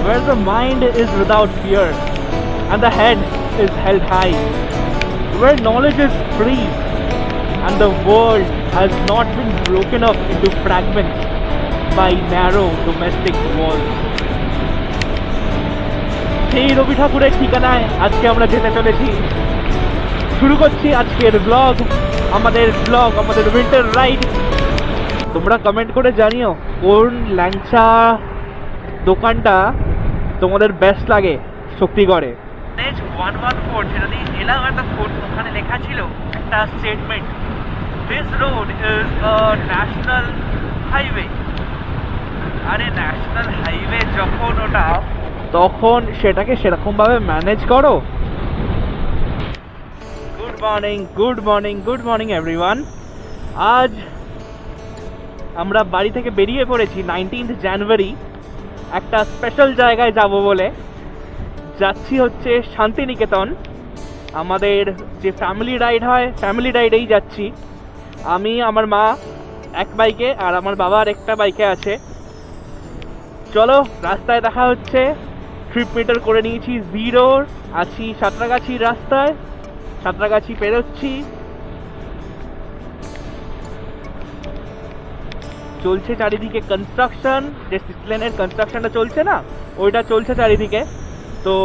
where the mind is without fear and the head is held high, where knowledge is free and the world has not been broken up into fragments by narrow domestic walls. সেই রবি ঠাকুরের ঠিকানায় আজকে আমরা যেতে চলেছি। শুরু করছি আজকের ব্লগ, আমাদের উইন্টার রাইড। তোমরা কমেন্ট করে জানিও কোন ল্যাংচা দোকানটা তোমাদের বেস্ট লাগে শক্তিগড়ে। 114 সেটা দিয়ে এলাম একটা ফোর্ট, ওখানে লেখা ছিল একটা statement, this road is a national highway. আরে ন্যাশনাল হাইওয়ে যখন ওটা, তখন সেটাকে সেরকম ভাবে ম্যানেজ করো। Good morning everyone. আজ আমরা বাড়ি থেকে বেরিয়ে পড়েছি 19 জানুয়ারি একটা স্পেশাল জায়গায় যাব বলে। যাচ্ছি হচ্ছে শান্তিনিকেতন। আমাদের যে ফ্যামিলি রাইড হয়, ফ্যামিলি রাইডেই যাচ্ছি। আমি, আমার মা এক বাইকে আর আমার বাবা আর একটা বাইকে আছে। চলো, রাস্তায় দেখা হচ্ছে। ট্রিপ মিটার করে নিয়েছি 0, আছি সাঁতরাগাছির রাস্তায়, সাঁতরাগাছি পেরোচ্ছি। চলছে চারিদিকে কনস্ট্রাকশন, যে 6 লেনের কনস্ট্রাকশনটা চলছে না, ওইটা চলছে চারিদিকে। তো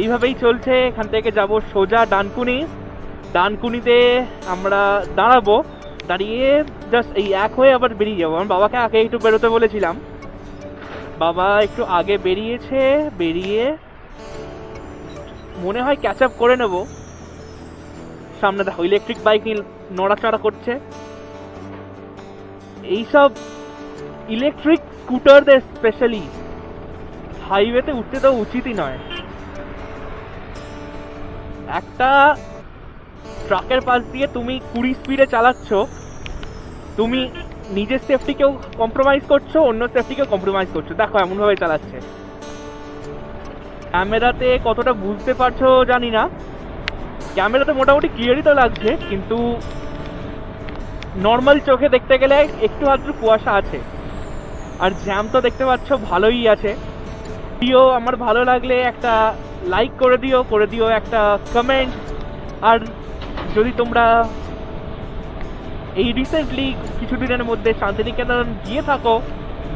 এইভাবেই চলছে। এখান থেকে যাব সোজা ডানকুনিতে আমরা দাঁড়াবো। দাঁড়িয়ে জাস্ট এই এক হয়ে আবার বেরিয়ে যাবো। আমার বাবাকে আগে একটু বেরোতে বলেছিলাম, বাবা একটু আগে বেরিয়েছে। বেরিয়ে মনে হয় ক্যাচ আপ করে নেব। সামনে দেখো ইলেকট্রিক বাইক নিয়ে নড়াচড়া করছে। এইসব ইলেকট্রিক স্কুটারদের স্পেশালি হাইওয়েতে উঠতে তো উচিতই নয়। একটা ট্রাকের পাশ দিয়ে তুমি 20 স্পিডে চালাচ্ছ, তুমি নিজের সেফটিকেও কম্প্রোমাইজ করছো, অন্য সেফটিকেও কম্প্রোমাইজ করছো। দেখো এমন ভাবে চালাচ্ছে। ক্যামেরাতে কতটা বুঝতে পারছো জানি না, ক্যামেরাতে মোটামুটি ক্লিয়ারই তো লাগছে, কিন্তু নর্মাল চোখে দেখতে গেলে একটু আধটু কুয়াশা আছে। আর জ্যাম তো দেখতে পাচ্ছ ভালোই আছে। ভিডিও আমার ভালো লাগলে একটা লাইক করে দিও একটা কমেন্ট। আর যদি তোমরা এই রিসেন্টলি কিছুদিনের মধ্যে শান্তিনিকেতন গিয়ে থাকো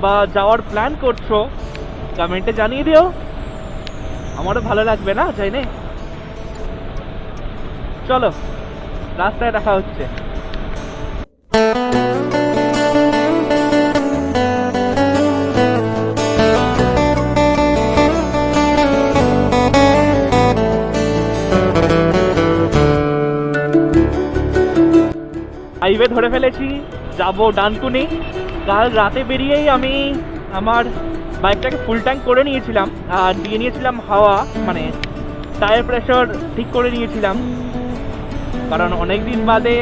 বা যাওয়ার প্ল্যান করছো, কমেন্টে জানিয়ে দিও, আমারও ভালো লাগবে না জানি। চলো, রাস্তায় দেখা হচ্ছে। হাইওয়ে ধরে ফেলেছি, যাব ডানকুনি। কাল রাতে বেরিয়েই আমি আমার বাইকটাকে ফুল ট্যাঙ্ক করে নিয়েছিলাম আর দিয়ে নিয়েছিলাম হাওয়া, মানে টায়ার প্রেশার ঠিক করে নিয়েছিলাম। কারণ অনেক দিন বাদে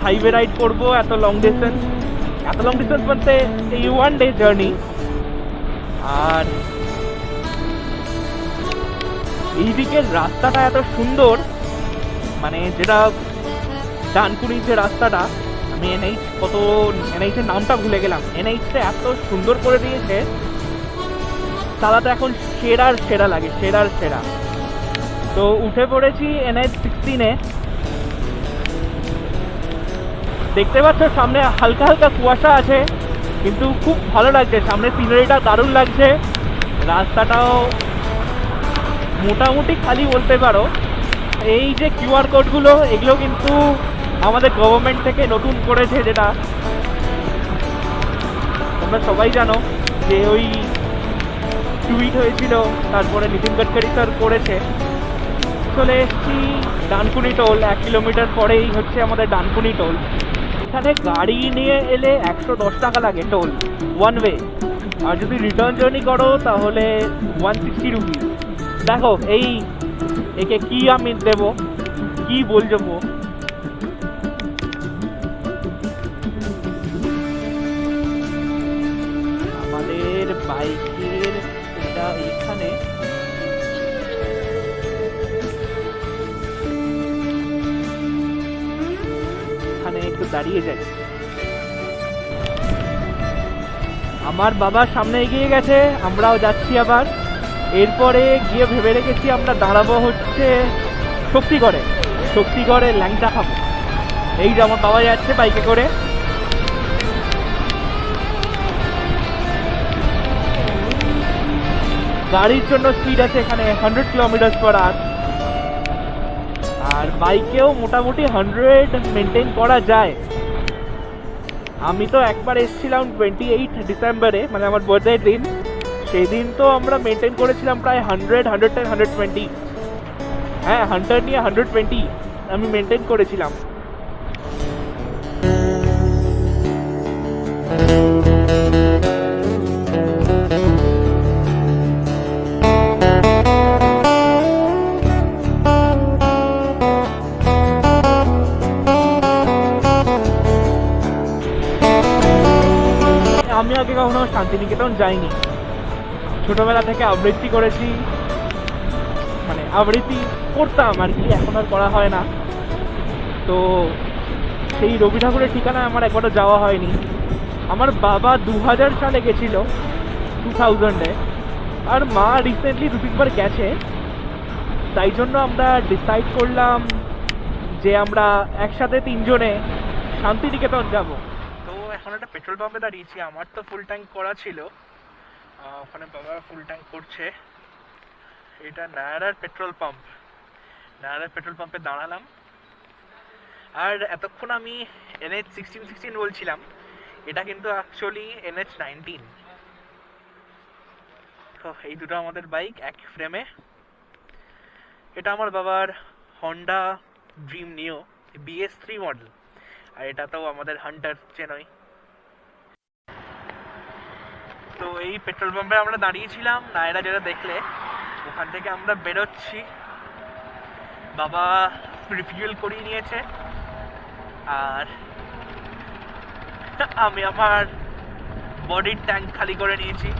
হাইওয়ে রাইড করব, এত লং ডিস্টেন্স বলতে এই 1 ডে জার্নি। আর এই দিকের রাস্তাটা এত সুন্দর, মানে যেটা ডানকুনির যে রাস্তাটা, আমি এনএইচের নামটা ভুলে গেলাম। এনএইচটা এত সুন্দর করে দিয়েছে, চালাতে এখন সেরা লাগে, সেরা। তো উঠে পড়েছি NH 16-এ। দেখতে পাচ্ছ সামনে হালকা কুয়াশা আছে, কিন্তু খুব ভালো লাগছে। সামনে সিনারিটা দারুণ লাগছে। রাস্তাটাও মোটামুটি খালি বলতে পারো। এই যে QR কোডগুলো, এগুলো কিন্তু আমাদের গভর্নমেন্ট থেকে নতুন করেছে, যেটা তোমরা সবাই জানো যে ওই টুইট হয়েছিল, তারপরে নিতিন গডকরি স্যার করেছে। চলে এসেছি ডানকুনি টোল। 1 কিলোমিটার পরেই হচ্ছে আমাদের ডানকুনি টোল। এখানে গাড়ি নিয়ে এলে 110 টাকা লাগে টোল, 1 ওয়ে। আর যদি রিটার্ন জার্নি করো তাহলে 160 রুপিস। দেখো একে কি আমি দেবো, কি বলবো। আমাদের বাইকের এটা এখানে একটু দাঁড়িয়ে যাই। আমার বাবা সামনে এগিয়ে গেছে, আমরাও যাচ্ছি আবার। এরপরে গিয়ে ভেবে রেখেছি আমরা দাঁড়াবো হচ্ছে শক্তিগড়ে। শক্তিগড়ে ল্যাংচা খাবো। এই যে আমার বাবা যাচ্ছে বাইকে করে। গাড়ির জন্য স্পিড আছে এখানে 100 কিলোমিটার/আওয়ার, আর বাইকেও মোটামুটি 100 মেনটেন করা যায়। আমি তো একবার এসেছিলাম 28 ডিসেম্বরে, মানে আমার বার্থডের দিন। সেই দিন তো আমরা মেনটেন করেছিলাম প্রায় 100, 110, 120। হ্যাঁ, হান্টার নিয়ে 120 আমি মেনটেন করেছিলাম। আমি আগে কখনো শান্তিনিকেতন যাইনি। ছোটবেলা থেকে আবৃত্তি করেছি, মানে আবৃত্তি করতাম আর কি, এখন আর করা হয় না। তো সেই রবি ঠাকুরের ঠিকানায় আমার একবারও যাওয়া হয়নি। আমার বাবা 2000 সালে গেছিল, 2000-এ, আর মা রিসেন্টলি 2-3বার গেছে। তাই জন্য আমরা ডিসাইড করলাম যে আমরা একসাথে 3 জনে শান্তিনিকেতন যাব। তো এখন একটা পেট্রোল পাম্পে দাঁড়িয়েছি। আমার তো ফুল ট্যাঙ্ক করা ছিল, ওখানে বাবা ফুল ট্যাঙ্ক করছে। এটা নায়ারার পেট্রোল পাম্প। নায়ারার পেট্রোল পাম্পে দাঁড়ালাম। আর এতক্ষণ আমি NH16 বলছিলাম, এটা কিন্তু অ্যাকচুয়ালি NH19। তো এই দুটো আমাদের বাইক এক ফ্রেমে। এটা আমার বাবার হন্ডা ড্রিম নিও BS3 মডেল, আর এটা তো আমাদের হান্টার চেনই। তো এই পেট্রোল পাম্পে আমরা দাঁড়িয়েছিলাম, নায়রা যেটা দেখলে, ওখান থেকে আমরা বেরোচ্ছি। বাবা রিফিউল করিয়ে নিয়েছে, আর আমি আমার বডির ট্যাঙ্ক খালি করে নিয়েছি।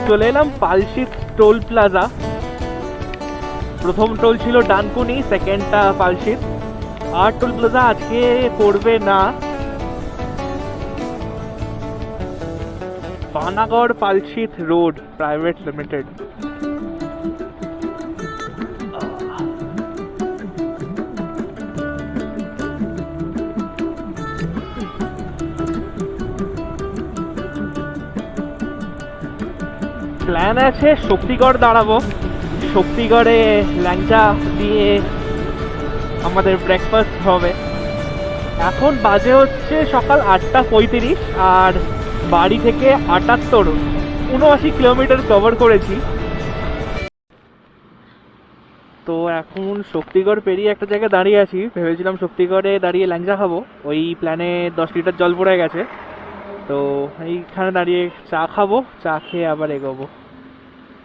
চলে এলাম পালশিট টোল প্লাজা। প্রথম টোল ছিল ডানকুনি, সেকেন্ডটা পালশিট। আর টোল প্লাজা আজকে করবে না। Panagarh Palsit road private limited. Plan আছে শক্তিগড় দাঁড়াবো। শক্তিগড়ে ল্যাংচা দিয়ে আমাদের ব্রেকফাস্ট হবে। এখন বাজে হচ্ছে সকাল 8:35, আর বাড়ি থেকে 79 কিলোমিটার কভার করেছি। তো এখন শক্তিগড় পেরিয়ে একটা জায়গায় দাঁড়িয়ে আছি। ভেবেছিলাম শক্তিগড়ে দাঁড়িয়ে ল্যাংচা খাবো, ওই প্ল্যানে 10 লিটার জল পড়ে গেছে। তো এইখানে দাঁড়িয়ে চা খাবো, চা খেয়ে আবার এগোবো।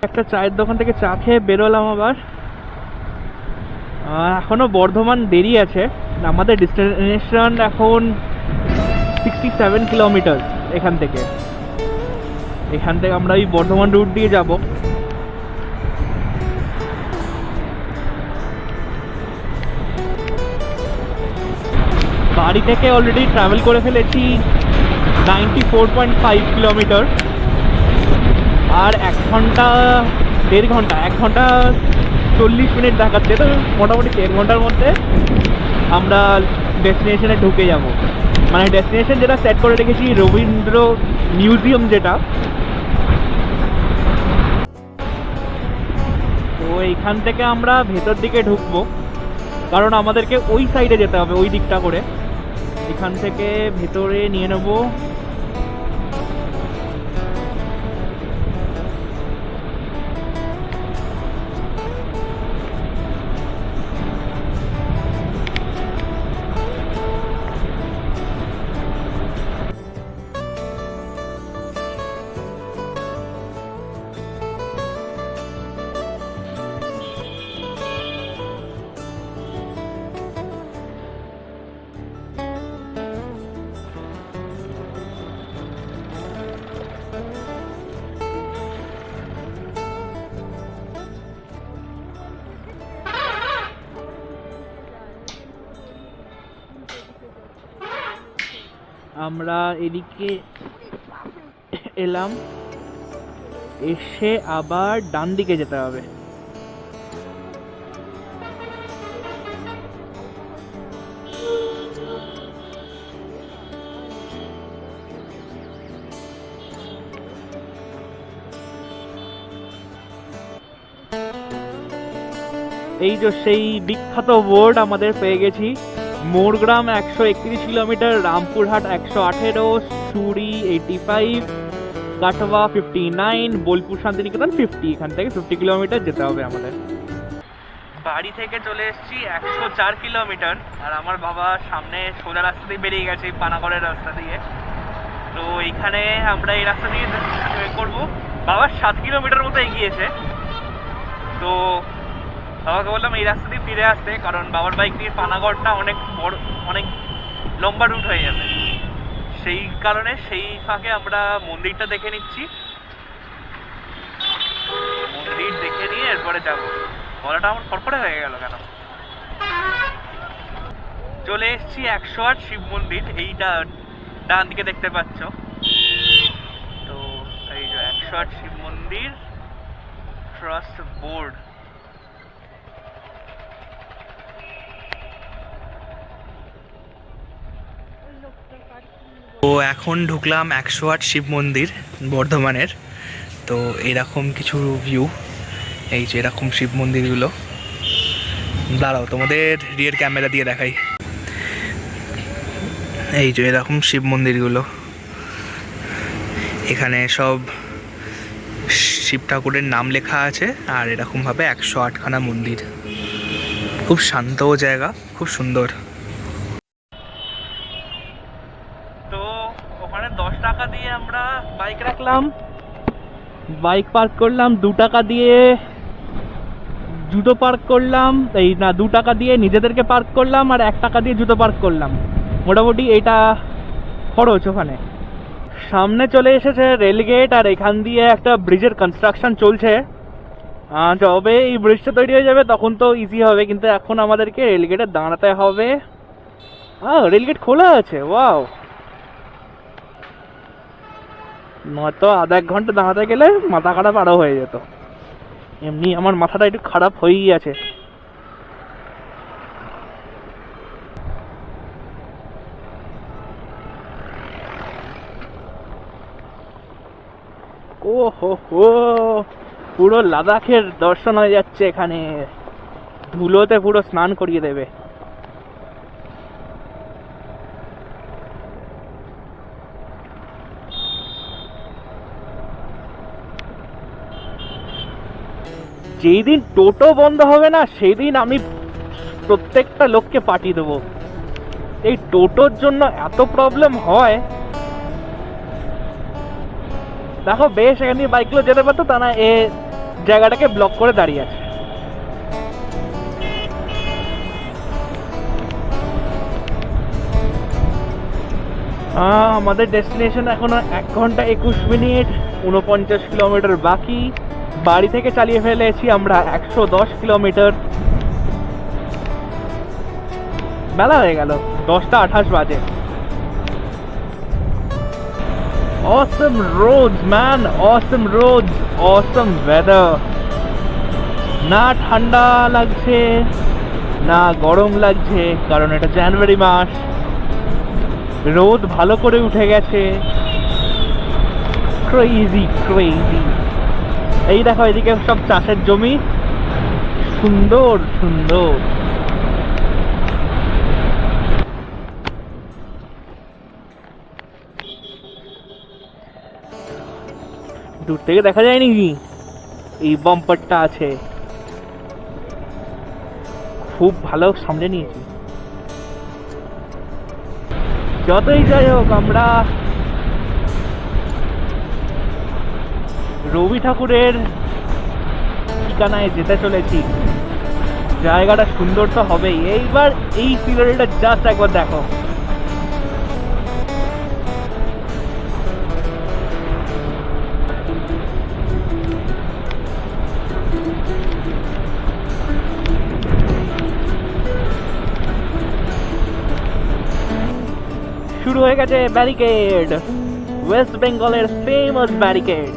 একটা চায়ের দোকান থেকে চা খেয়ে বেরোলাম আবার। এখনো বর্ধমান দেরি আছে। আমাদের ডেস্টিনেশন এখন 67 কিলোমিটার এখান থেকে। আমরা ওই বর্ধমান রুট দিয়ে যাব। বাড়ি থেকে অলরেডি ট্রাভেল করে ফেলেছি 94.5 কিলোমিটার, আর 1 ঘন্টা 1.5 ঘন্টা 40 মিনিট দেখাচ্ছে। তো মোটামুটি 1 ঘন্টার মধ্যে আমরা ডেস্টিনেশনে ঢুকে যাব। মানে ডেস্টিনেশন যেটা সেট করে রেখেছি রবীন্দ্র মিউজিয়াম, যেটা। তো এইখান থেকে আমরা ভেতর দিকে ঢুকবো, কারণ আমাদেরকে ওই সাইডে যেতে হবে, ওই দিকটা করে। এখান থেকে ভেতরে নিয়ে নেব। আমরা এদিকে এলাম, এসে আবার ডান দিকে যেতে হবে। এই যে সেই বিখ্যাত বোর্ড আমাদের পেয়ে গেছি, মোরগ্রাম 131 কিলোমিটার, রামপুরহাট 118, সুরি 85, কাটওয়া 59, বোলপুর শান্তিনিকেতন 50। এখান থেকে 50 কিলোমিটার যেতে হবে আমাদের। বাড়ি থেকে চলে এসেছি 104 কিলোমিটার, আর আমার বাবা সামনে সোজা রাস্তা দিয়ে বেরিয়ে গেছে, পানাগড়ের রাস্তা দিয়ে। তো এইখানে আমরা এই রাস্তা দিয়ে করবো। বাবা 7 কিলোমিটার মতো এগিয়েছে, তো বাবাকে বললাম এই রাস্তা দিয়ে ফিরে আসতে, কারণ বাবার বাইক দিয়ে পানাগড়টা অনেক বড়, অনেক লম্বা রুট হয়ে যাবে। সেই কারণে সেই ফাঁকে আমরা মন্দিরটা দেখে নিচ্ছি, মন্দির দেখে নিয়ে এরপরে যাবো। গলাটা আমার খড়খড়ে হয়ে গেল কেন। চলে এসেছি 108 শিব মন্দির, এইটা ডান দিকে দেখতে পাচ্ছ। তো এই যে 108 শিব মন্দির ট্রাস্ট বোর্ড। তো এখন ঢুকলাম 108 শিব মন্দির বর্ধমানের। তো এরকম কিছু ভিউ, এই যে এরকম শিব মন্দিরগুলো। দাঁড়াও তোমাদের রিয়ার ক্যামেরা দিয়ে দেখাই। এই যে এরকম শিব মন্দিরগুলো, এখানে সব শিব ঠাকুরের নাম লেখা আছে, আর এরকমভাবে 108খানা মন্দির। খুব শান্ত জায়গা, খুব সুন্দর। তো ওখানে 10 টাকা দিয়ে আমরা বাইক রাখলাম, বাইক পার্ক করলাম। 2 টাকা দিয়ে জুতো পার্ক করলাম, এই না 2 টাকা দিয়ে নিজেদেরকে পার্ক করলাম, আর 1 টাকা দিয়ে জুতো পার্ক করলাম। মোটামুটি এটা খরচ ওখানে। সামনে চলে এসেছে রেলগেট, আর এখান দিয়ে একটা ব্রিজের কনস্ট্রাকশন চলছে। যবে এই ব্রিজটা তৈরি হয়ে যাবে তখন তো ইজি হবে, কিন্তু এখন আমাদেরকে রেলগেটে দাঁড়াতে হবে। রেলগেট খোলা আছে, ওয়াও। নয়তো আধা 1 ঘন্টা দাঁড়াতে গেলে মাথা খারাপ আরো হয়ে যেত। এমনি আমার মাথাটা একটু খারাপ হয়েই আছে। ও হো হো, পুরো লাদাখের দর্শন হয়ে যাচ্ছে এখানে। ধুলোতে পুরো স্নান করিয়ে দেবে। যেই দিন টোটো বন্ধ হবে না সেই দিন আমি প্রত্যেকটা লোককে পাঠিয়ে দেবো। এই টোটোর জন্য এত প্রবলেম হয়। দেখো বেশ এখান দিয়ে বাইকগুলো যেতে পারতো, তা না এ জায়গাটাকে ব্লক করে দাঁড়িয়ে আছে। আমাদের ডেস্টিনেশন এখনো 1 ঘন্টা 21 মিনিট, 49 কিলোমিটার বাকি। বাড়ি থেকে চালিয়ে ফেলেছি আমরা 110 কিলোমিটার। বেলা হয়ে গেল, 10টা 28 বাজে। Awesome roads man, awesome roads, awesome weather. না ঠান্ডা লাগছে না গরম লাগছে, কারণ এটা জানুয়ারি মাস। রোদ ভালো করে উঠে গেছে। Crazy crazy. এই দেখো এদিকে সব চাষের জমি, সুন্দর সুন্দর। দূর থেকে দেখা যায় নাকি এই বাম্পারটা আছে, খুব ভালো সামনে নিয়েছি। যতই যাই হোক আমরা রবি ঠাকুরের ঠিকানায় যেতে চলেছি। জায়গাটা সুন্দর তো হবেই। এইবার এই সিনারিটা জাস্ট একবার দেখো। শুরু হয়ে গেছে ব্যারিকেড, ওয়েস্ট বেঙ্গলের ফেমাস ব্যারিকেড।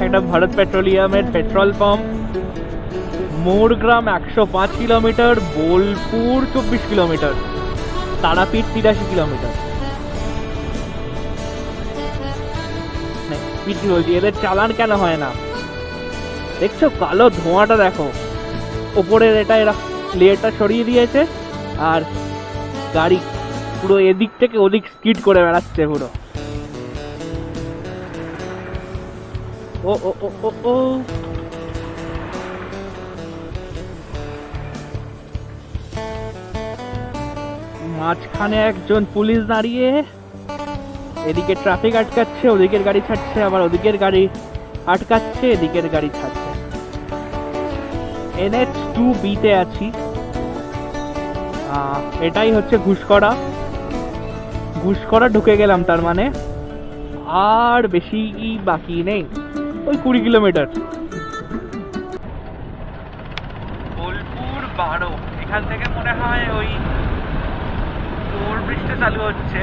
একটা ভারত পেট্রোলিয়ামের petrol pump. Morgram 105 kilometre, Bolpur 24 kilometre, Tarapith 83 kilometre. PT বলছি, এদের চালান কেন হয় না? দেখছো কালো ধোঁয়াটা, দেখো ওপরের এটা এরা লেয়ারটা সরিয়ে দিয়েছে, আর গাড়ি পুরো এদিক থেকে ওদিক স্কিড করে বেড়াচ্ছে পুরো। ও ও ও ও ও মাঝখানে একজন পুলিশ দাঁড়িয়ে এদিকে ট্রাফিক আটকাচ্ছে, ওদিকের গাড়ি ছাড়ছে, আবার ওদিকের গাড়ি আটকাচ্ছে, এদিকের গাড়ি ছাড়ছে। NH2B তে আছি। এটাই হচ্ছে ঘুষকরা। ঘুষকরা ঢুকে গেলাম, তার মানে আর বেশি বাকি নেই, ওই 20 কিলোমিটার। বোলপুর 12, এখান থেকে মনে হয় ওই ওভারব্রিজটা চালু হচ্ছে।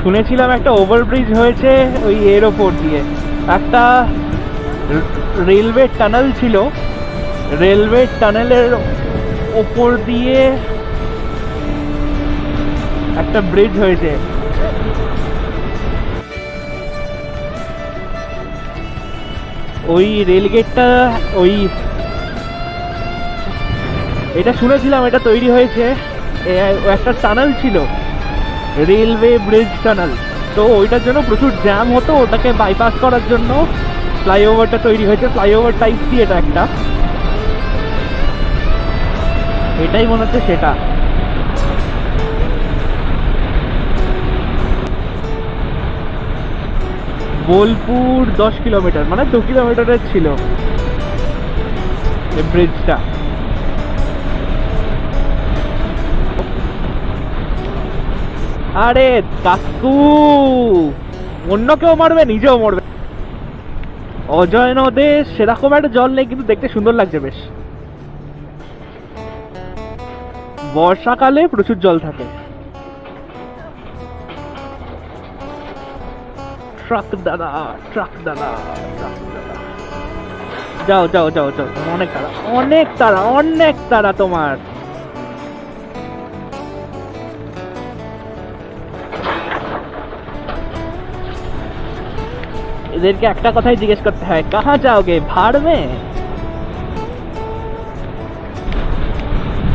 শুনেছিলাম একটা ওভারব্রিজ হয়েছে ওই এর ওপর দিয়ে, একটা রেলওয়ে টানেল ছিল, রেলওয়ে টানেলের ওপর দিয়ে একটা ব্রিজ হয়েছে। ওই রেলগেটটা, ওই এটা শুনেছিলাম এটা তৈরি হয়েছে, একটা টানেল ছিল, রেলওয়ে ব্রিজ টানেল। তো ওইটার জন্য প্রচুর জ্যাম হতো, ওটাকে বাইপাস করার জন্য ফ্লাইওভারটা তৈরি হয়েছে। ফ্লাইওভার টাইপ দিয়ে এটা একটা, এটাই মনে হচ্ছে সেটা। বোলপুর 10 কিলোমিটার, মানে 2 কিলোমিটারের ছিল এই ব্রিজটা। আরে কাকু, অন্য কেউ মারবে, নিজেও মরবে। অজয় নদে সেরকম একটা জল নেই, কিন্তু দেখতে সুন্দর লাগছে বেশ। বর্ষাকালে প্রচুর জল থাকে। ট্রাক দাদা, ট্রাক দাদা, ট্রাক দাদা, যাও যাও যাও যাও, অনেক তাড়া, অনেক তাড়া, অনেক তাড়া তোমার। এদেরকে একটা কথাই জিজ্ঞেস করতে হয়, কাহা যাওগে, ভাড় মে?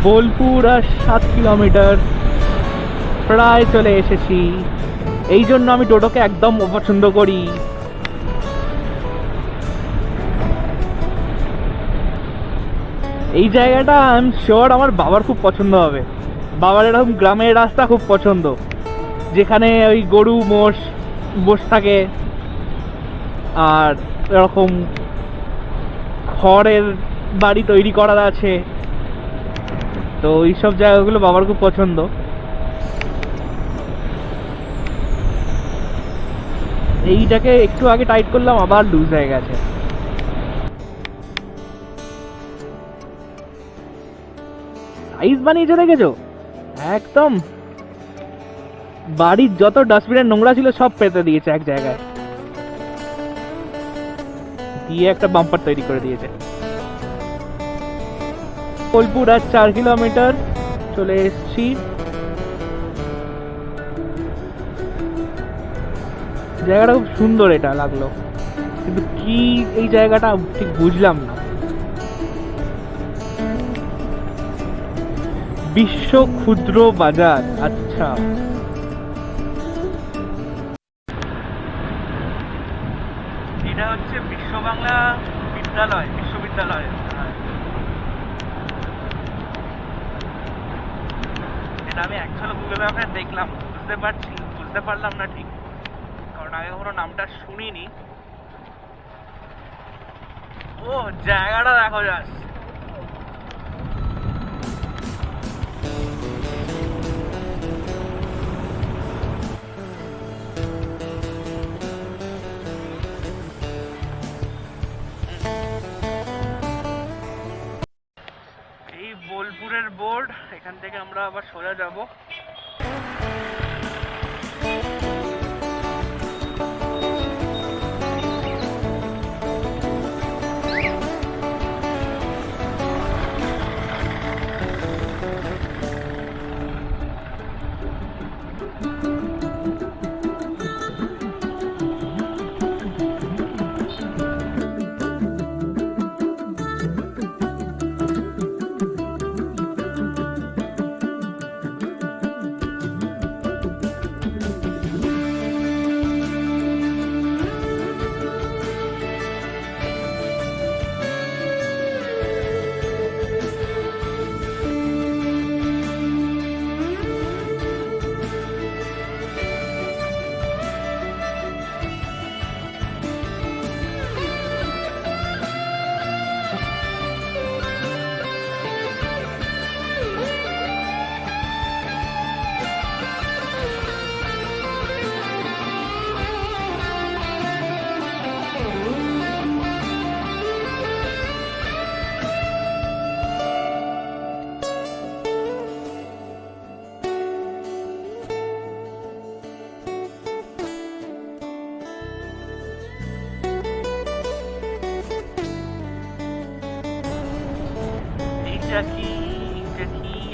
বোলপুর আর 7 কিলোমিটার, প্রায় চলে এসেছি। এই জন্য আমি টোটোকে একদম অপছন্দ করি। এই জায়গাটা আই এম শিওর আমার বাবার খুব পছন্দ হবে। বাবার এরকম গ্রামের রাস্তা খুব পছন্দ, যেখানে ওই গরু মোষ বসে থাকে, আর এরকম খড়ের বাড়ি তৈরি করা আছে। তো এইসব জায়গাগুলো বাবার খুব পছন্দ। এইটাকে একটু আগে টাইট করলাম, আবার লুজ হয়ে গেছে। সাইজ বানিয়ে চলে গেছো একদম। বাড়ির যত ডাস্টবিনের নোংরা ছিল সব পেতে দিয়েছে এক জায়গায়, দিয়ে একটা বাম্পার তৈরি করে দিয়েছে। বোলপুর আর 4 কিলোমিটার, চলে এসছি। জায়গাটা খুব সুন্দর, এটা লাগলো, কিন্তু কি এই জায়গাটা ঠিক বুঝলাম না। বিশ্ব ক্ষুদ্র বাজার, আচ্ছা। এটা হচ্ছে বিশ্ব বাংলা বিদ্যালয়, বিশ্ববিদ্যালয়। এটা আমি অ্যাকচুয়ালি গুগল ম্যাপে দেখলাম, বুঝতে পারলাম না ঠিক, কারণ আগে কোনো নামটা শুনিনি। ও জায়গাটা দেখো জাস্ট, বোলপুরের বোর্ড, এখান থেকে আমরা আবার সোজা যাব।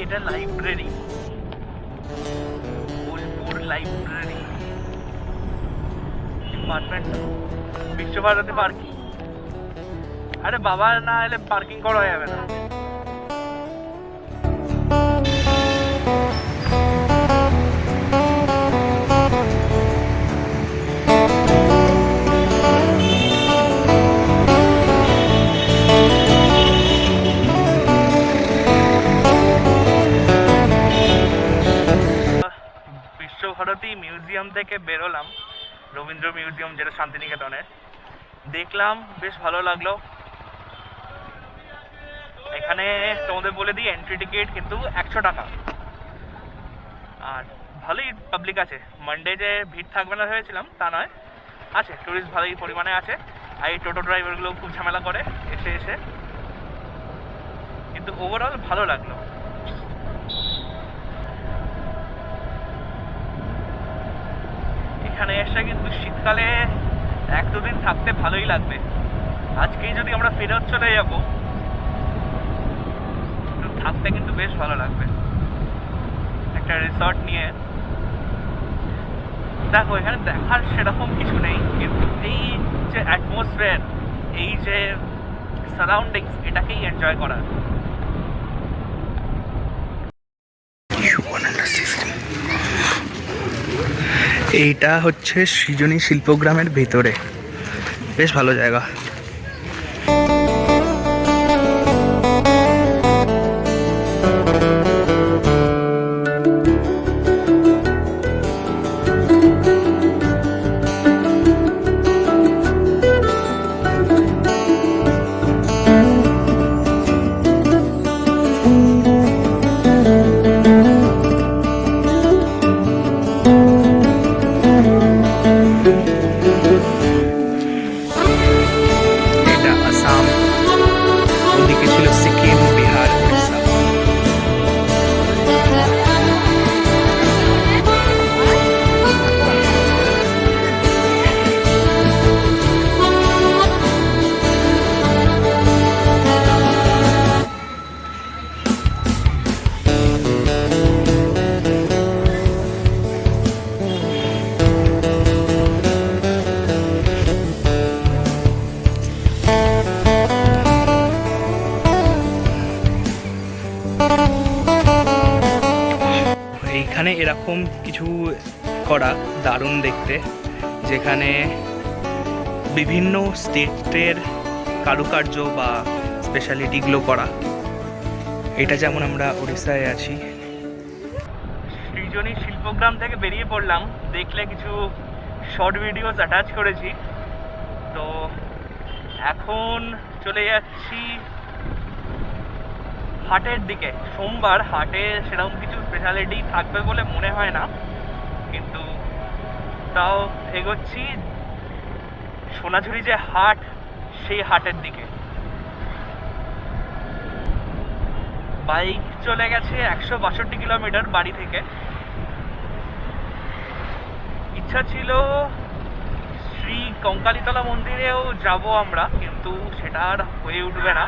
এটা library, Bolpur library department, Visva Bharati parking. আরে বাবা না এলে পার্কিং করা যাবে না। বিশ্বভারতী মিউজিয়াম থেকে বেরোলাম, রবীন্দ্র মিউজিয়াম যেটা শান্তিনিকেতনের, দেখলাম বেশ ভালো লাগলো। এখানে তোমাদের বলে দিই এন্ট্রি টিকিট কিন্তু 100 টাকা, আর ভালোই পাবলিক আছে। মানডে যে ভিড় থাকবে না ভেবেছিলাম তা নয়, আছে টুরিস্ট ভালোই পরিমাণে আছে। আর এই টোটো ড্রাইভারগুলো খুব ঝামেলা করে এসে এসে, কিন্তু ওভারঅল ভালো লাগলো। এখানে এসে কিন্তু শীতকালে 1-2 দিন থাকতে ভালোই লাগবে। আজকেই যদি আমরা ফেরত চলে যাবো, থাকতে কিন্তু বেশ ভালো লাগবে একটা রিসর্ট নিয়ে। দেখো এখানে দেখার সেরকম কিছু নেই, কিন্তু এই যে অ্যাটমসফিয়ার, এই যে সারাউন্ডিংস, এটাকেই এনজয় করার। এইটা হচ্ছে সৃজনী শিল্পগ্রামের ভেতরে, বেশ ভালো জায়গা। এইখানে এরকম কিছু করা দারুণ দেখতে, যেখানে বিভিন্ন স্টেটের কারুকার্য বা স্পেশালিটিগুলো করা। এটা যেমন আমরা উড়িষ্যায় আছি। সৃজনী শিল্পগ্রাম থেকে বেরিয়ে পড়লাম, দেখলে কিছু শর্ট ভিডিওস অ্যাটাচ করেছি। তো এখন চলে যাচ্ছি হাটের দিকে। সোমবার হাটে সেরকম কিছু স্পেশালিটি থাকবে বলে মনে হয় না, কিন্তু তাও এগোচ্ছি সোনাঝুরি যে হাট, সেই হাটের দিকে। বাইক চলে গেছে 162 কিলোমিটার বাড়ি থেকে। ইচ্ছা ছিল শ্রী কঙ্কালীতলা মন্দিরেও যাব আমরা, কিন্তু সেটা আর হয়ে উঠবে না।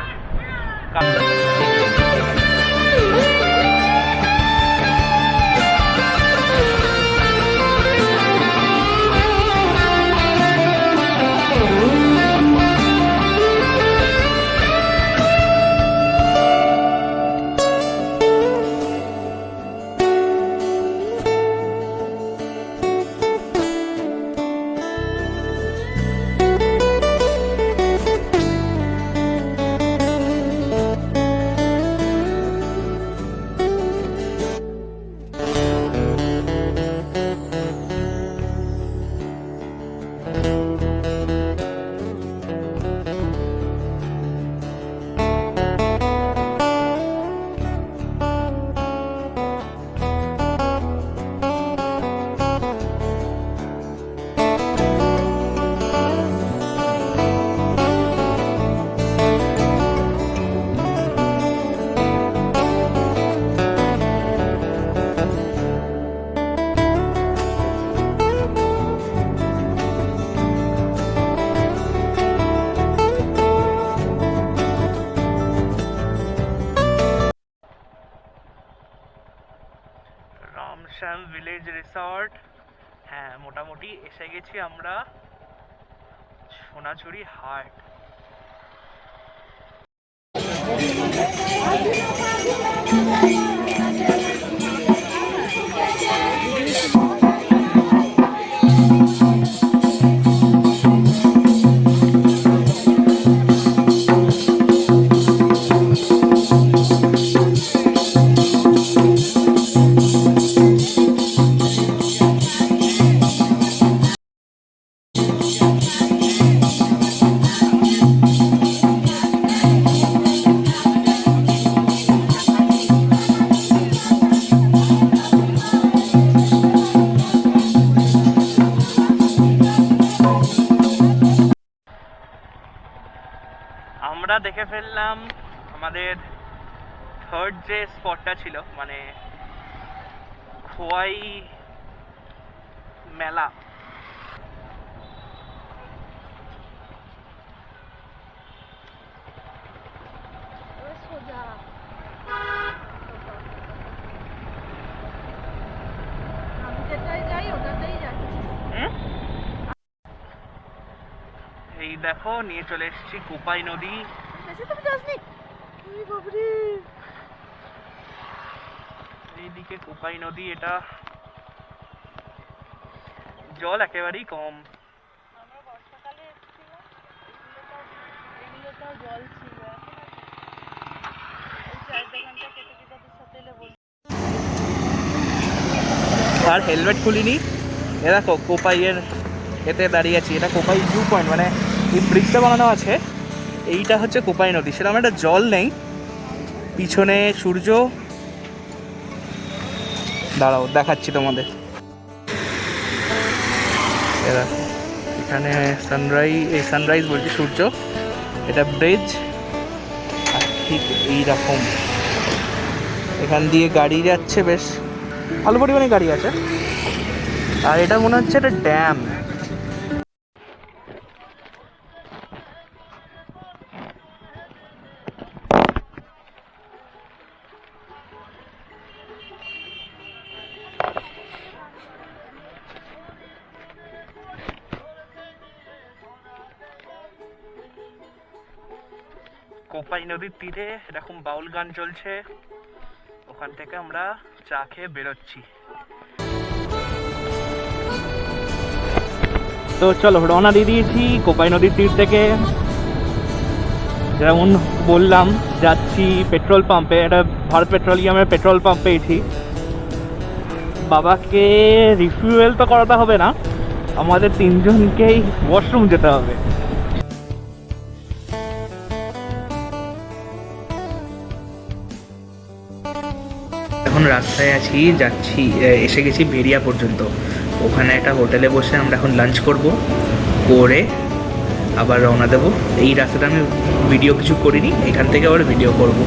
রামশ্যাম ভিলেজ রিসর্ট, হ্যাঁ মোটামুটি এসে গেছি আমরা সোনাঝুরি হাট। আমরা দেখে ফেললাম আমাদের থার্ড যে স্পটটা ছিল, মানে খোয়াই মেলা। এই দেখো নিয়ে চলে এসেছি কোপাই নদী। এইদিকে কোপাই নদী, এটা জল একেবারেই কম। আর হেলমেট খুলিনি, এ দেখো কোপাইয়ের এতে দাঁড়িয়ে আছি। এটা কোপাই ভিউ পয়েন্ট, মানে এই ব্রিজটা বানানো আছে, এইটা হচ্ছে কোপাই নদী। সেরকম একটা জল নেই, পিছনে সূর্য। দাঁড়াও দেখাচ্ছি তোমাদের। এখানে সানরাইজ বলছি, সূর্য, এটা ব্রিজ। আর ঠিক এইরকম এখান দিয়ে গাড়ি যাচ্ছে, বেশ ভালো পরিমাণে গাড়ি আছে। আর এটা মনে হচ্ছে একটা ড্যাম। কোপাই নদীর তীরে এরকম বাউল গান চলছে, ওখান থেকে আমরা চা খেয়ে বেরোচ্ছি। তো চলো রওনা দিয়ে দিয়েছি কোপাই নদীর তীর থেকে। যেমন বললাম যাচ্ছি পেট্রোল পাম্পে, এটা ভারত পেট্রোলিয়ামের পেট্রোল পাম্প পেয়েছি। বাবাকে রিফুয়েল তো করাতে হবে না, আমাদের তিনজনকেই ওয়াশরুম যেতে হবে। এখন রাস্তায় আছি, যাচ্ছি, এসে গেছি ভেড়িয়া পর্যন্ত। ওখানে একটা হোটেলে বসে আমরা এখন লাঞ্চ করব, করে আবার রওনা দেবো। এই রাস্তাটা আমি ভিডিও কিছু করিনি, এখান থেকে আবার ভিডিও করব।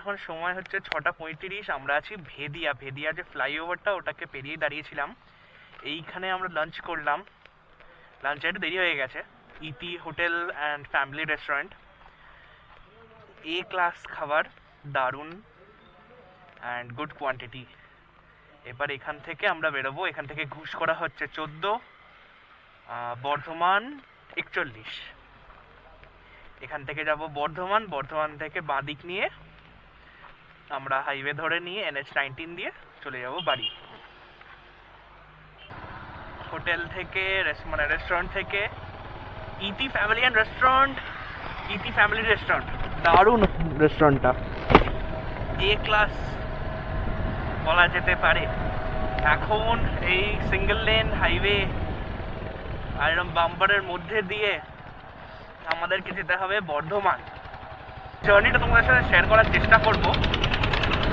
এখন সময় হচ্ছে 6:35। আমরা আছি ভেদিয়া। ভেদিয়া যে ফ্লাইওভারটা ওটাকে পেরিয়ে দাঁড়িয়েছিলাম। এইখানে আমরা লাঞ্চ করলাম। লাঞ্চে একটু দেরি হয়ে গেছে। ইতি hotel and family restaurant, A class খাবার, দারুণ অ্যান্ড গুড কোয়ান্টিটি। এবার এখান থেকে আমরা বেরোবো। এখান থেকে ঘুষ করা হচ্ছে 14, বর্ধমান 41। এখান থেকে যাব বর্ধমান। বর্ধমান থেকে বাঁদিক নিয়ে আমরা হাইওয়ে ধরে নিয়ে NH-19 দিয়ে চলে যাব বাড়ি। হোটেল থেকে মানে রেস্টুরেন্ট থেকে ইতি ফ্যামিলি অ্যান্ড রেস্টুরেন্ট, ইতি ফ্যামিলি রেস্টুরেন্ট, দারুণ রেস্টুরেন্টটা, এ ক্লাস বলা যেতে পারে। এখন এই সিঙ্গেল লেন হাইওয়ে আর এরকম বাম্পারের মধ্যে দিয়ে আমাদেরকে যেতে হবে বর্ধমান। জার্নিটা তোমাদের সাথে শেয়ার করার চেষ্টা করব।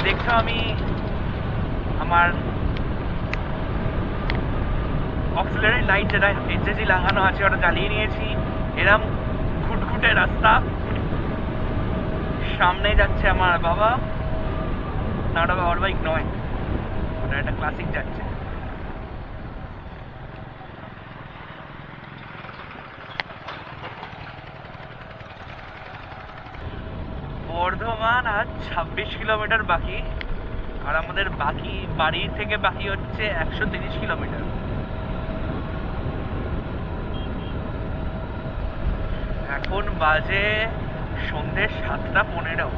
দেখছো আমি আমার অক্সিলারি লাইট যেটা HSG লাগানো আছে ওটা জ্বালিয়ে নিয়েছি। এরম ঘুটঘুটে রাস্তা, সামনে যাচ্ছে আমার বাবা, না ওটা বাবার বাইক নয়, ওটা একটা ক্লাসিক যাচ্ছে। বর্ধমান আজ 26 কিলোমিটার বাকি, আর আমাদের বাকি বাড়ি থেকে বাকি হচ্ছে 130 কিলোমিটার। এখন বাজে সন্ধ্যে 7:15।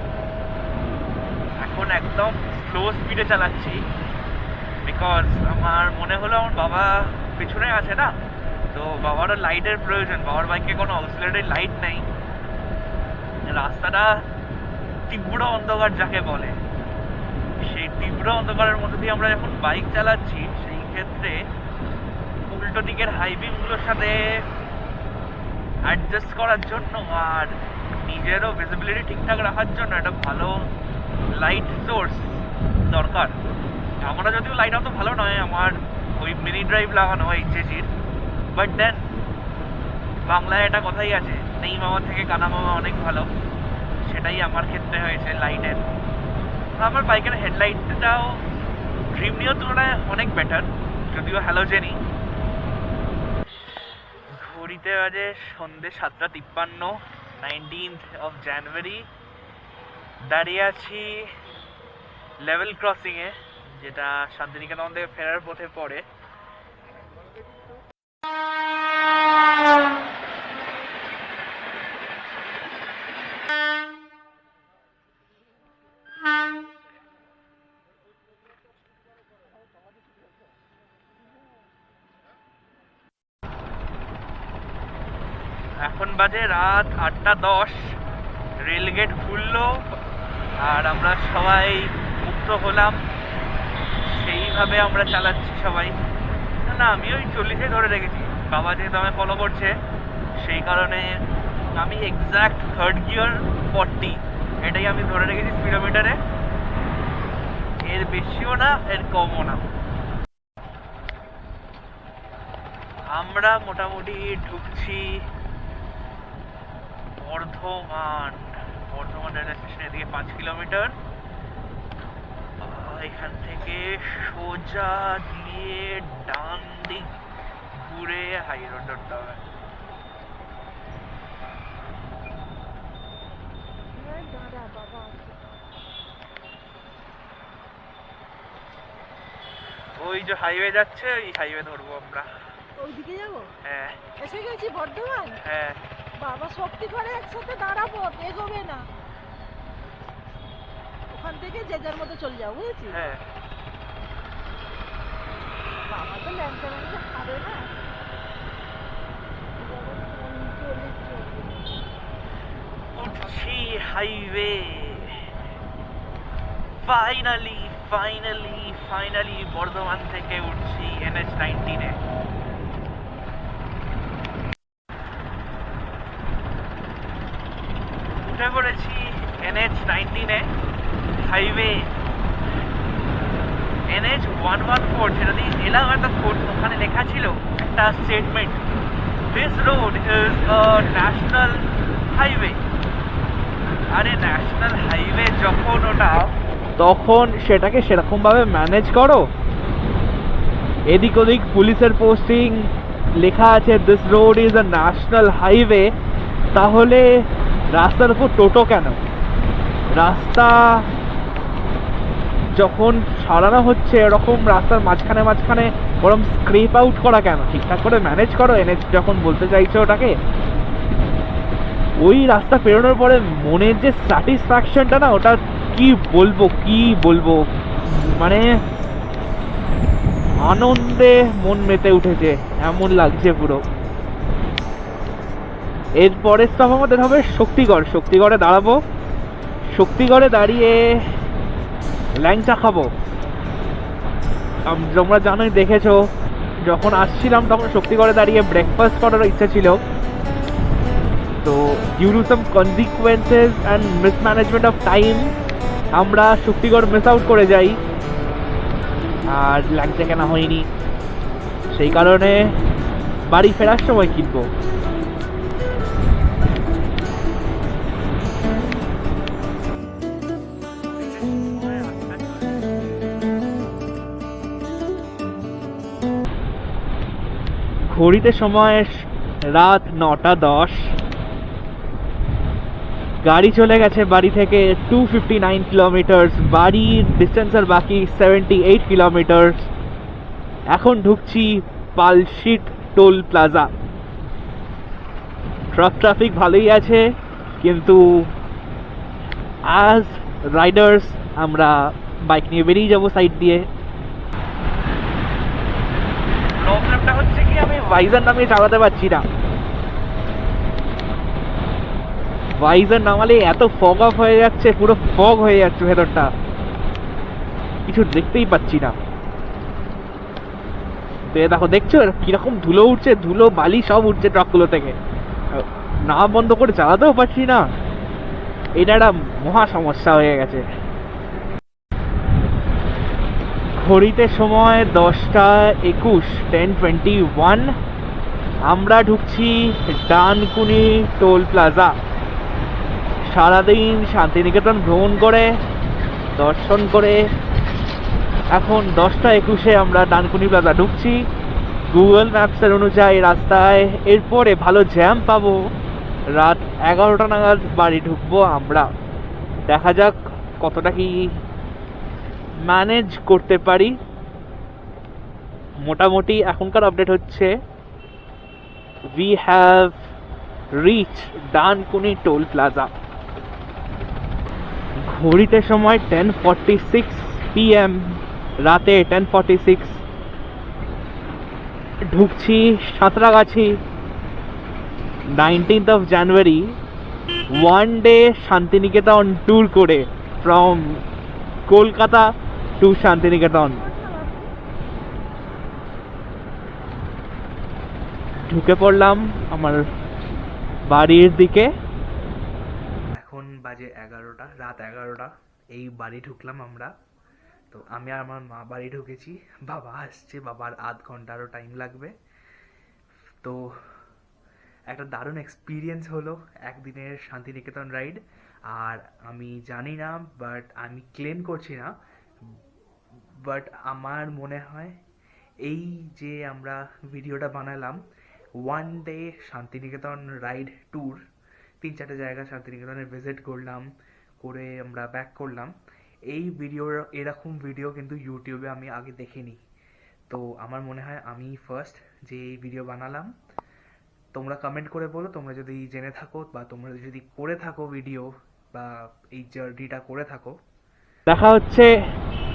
এখন একদম স্লো স্পিডে চালাচ্ছি, বিকজ আমার মনে হলো আমার বাবা পিছনে আছে না, তো বাবারও লাইটের প্রয়োজন। বাবার বাইকে কোনো অক্সিলারি লাইট নেই। রাস্তাটা তীব্র অন্ধকার যাকে বলে, সেই তীব্র অন্ধকারের মধ্যে দিয়ে আমরা যখন বাইক চালাচ্ছি, সেই ক্ষেত্রে উল্টো দিকের হাইবিমগুলোর সাথে অ্যাডজাস্ট করার জন্য আর নিজেরও ভিজিবিলিটি ঠিকঠাক রাখার জন্য একটা ভালো লাইট সোর্স দরকার। আমরা যদিও লাইট অত ভালো নয়, আমার ওই মিনি ড্রাইভ লাগানো HSG-র, বাট দেন বাংলায় একটা কথাই আছে, নেই মামা থেকে কানা মামা অনেক ভালো। সেটাই আমার ক্ষেত্রে হয়েছে লাইটের। আমার বাইকের হেডলাইটটাও ড্রিম নিয়োর তুলনায় অনেক বেটার, যদিও হ্যালোজেনই। ঘড়িতে বাজে সন্ধ্যে 7:53, 19th of January। দাঁড়িয়ে আছি লেভেল ক্রসিংয়ে, যেটা শান্তিনিকেতন থেকে ফেরার পথে পড়ে। এখন বাজে রাত 8:10। রেলগেট খুললো আর আমরা সবাই মুক্ত হলাম। সেইভাবে আমরা চালাচ্ছি সবাই। না, আমি ওই 40-এ ধরে রেখেছি। বাবা যেহেতু আমায় ফলো করছে, সেই কারণে আমি এক্স্যাক্ট থার্ড গিয়ার 40 এটাই আমি ধরে রেখেছি স্পিডোমিটারে। এর বেশিও না, এর কমও না। আমরা মোটামুটি ঢুকছি বর্ধমান। বর্ধমান রেলওয়ে স্টেশন এদিকে 5 কিলোমিটার। এখান থেকে সোজা দিয়ে ডান দিক ঘুরে হাই রোড ধরতে হবে। ওই যে হাইওয়ে যাচ্ছে, ওই হাইওয়ে ধরবো আমরা। ওইদিকে যাবো? হ্যাঁ, এসে গেছি বর্ধমান। হ্যাঁ। বাবা শক্তি করে একসাথে দাঁড়াবো, এগোবে না। ওখান থেকে যে যার মতো চলে যাবো, বুঝেছি? হ্যাঁ, বাবা তো ল্যাংচা ম্যাংচা খাবে না। উঠছি highway. Finally finally finally Bardhaman থেকে উঠছি NH-19-এ। উঠে পড়েছি NH-19-এ। হাইওয়ে NH-114, যেটা দিয়ে এলাম এতক্ষণ, ওখানে লেখা ছিল একটা statement, this road is a national highway. আরে ন্যাশনাল হাইওয়ে যখন ওটা, তখন সেটাকে সেরকমভাবে ম্যানেজ করো। এদিক ওদিক পুলিশের পোস্টিং, লেখা আছে this road is a national highway, তাহলে রাস্তার উপর টোটো কেন? রাস্তা যখন সারানো হচ্ছে এরকম রাস্তার মাঝখানে মাঝখানে ওরকম স্ক্রেপ আউট করা কেন? ঠিকঠাক করে ম্যানেজ করো এনএচ যখন বলতে চাইছো ওটাকে। ওই রাস্তা পেরোনোর পরে মনের যে স্যাটিসফ্যাকশনটা না, ওটা কি বলবো, মানে আনন্দে মন মেতে উঠেছে, এমন লাগছে পুরো। এরপরের স্টপ আমাদের হবে শক্তিগড়ে দাঁড়াবো। শক্তিগড়ে দাঁড়িয়ে ল্যাংচা খাবো। তোমরা জানোই, দেখেছো, যখন আসছিলাম তখন শক্তিগড়ে দাঁড়িয়ে ব্রেকফাস্ট করার ইচ্ছা ছিল, তো due to some consequences and mismanagement of time আমরা শক্তিগড় মিস আউট করে যাই, আর ল্যাংচা কেনা হয়নি। সেই কারণে বাড়ি ফেরার সময় কিনবো। ঘড়িতে সময় রাত 9:10। গাড়ি চলে গেছে বাড়ি থেকে 259 কিলোমিটার। বাড়ির ডিস্টেন্স আর বাকি 78 কিলোমিটার। এখন ঢুকছি পালশিট টোল প্লাজা। ট্রাফিক ভালোই আছে, কিন্তু অ্যাজ রাইডার্স আমরা বাইক নিয়ে বেরিয়ে যাবো সাইড দিয়ে। প্রবলেমটা হচ্ছে কি, আমি ভাইজার নামিয়ে চালাতে পারছি না। ভাইজার নামালে এত ফগ অফ হয়ে যাচ্ছে, পুরো ফগ হয়ে যাচ্ছে ভেতরটা, কিছু দেখতেই পাচ্ছি না। দেখো, দেখছো কিরকম ধুলো উঠছে, ধুলো বালি সব উঠছে ট্রাকগুলো থেকে। না বন্ধ করে চালাতেও পারছি না, এটা একটা মহা সমস্যা হয়ে গেছে। ঘড়িতে সময় 10:21, 10:21। আমরা ঢুকছি ডানকুনি টোল প্লাজা। সারাদিন শান্তিনিকেতন ভ্রমণ করে, দর্শন করে এখন 10:21-এ আমরা ডানকুনি প্লাজা ঢুকছি। গুগল ম্যাপসের অনুযায়ী রাস্তায় এরপরে ভালো জ্যাম পাবো। রাত 11টা নাগাদ বাড়ি ঢুকবো আমরা। দেখা যাক কতটা কি ম্যানেজ করতে পারি। মোটামুটি এখনকার আপডেট হচ্ছে we have reached Dankuni toll plaza. ঘড়িতে সময় 10:46 PM, রাতে 10:46। ঢুকছি Santragachi. 19th of January, one day Santiniketan tour করে, ফ্রম কলকাতা টু শান্তিনিকেতন। ঢুকে পড়লাম আমার বাড়ির দিকে। এখন বাজে 11টা, রাত 11টা। এই বাড়ি ঢুকলাম আমরা। তো আমি আর আমার মা বাড়ি ঢুকেছি। বাবা আসছে, বাবার আধ ঘন্টারও টাইম লাগবে। তো একটা দারুণ এক্সপিরিয়েন্স হলো একদিনের শান্তিনিকেতন রাইড। আর আমি জানি না, বাট আমি ক্লেম করছি না, বাট আমার মনে হয় এই যে আমরা ভিডিওটা বানালাম, one day Shantiniketan ride tour, 3-4টে জায়গা শান্তিনিকেতনে ভিজিট করলাম, করে আমরা ব্যাক করলাম। এই ভিডিওর এরকম ভিডিও কিন্তু ইউটিউবে আমি আগে দেখিনি। তো আমার মনে হয় আমি ফার্স্ট যে এই ভিডিও বানালাম। তোমরা কমেন্ট করে বলো তোমরা যদি জেনে থাকো বা তোমরা যদি করে থাকো ভিডিও বা এই জার্নিটা করে থাকো। দেখা হচ্ছে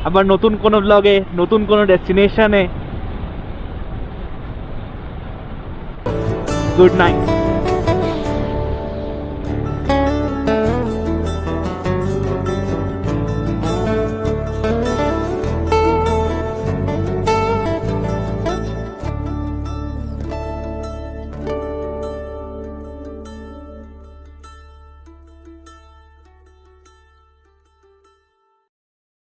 আবার নতুন কোনো ব্লগে, নতুন কোনো ডেস্টিনেশনে। Good night.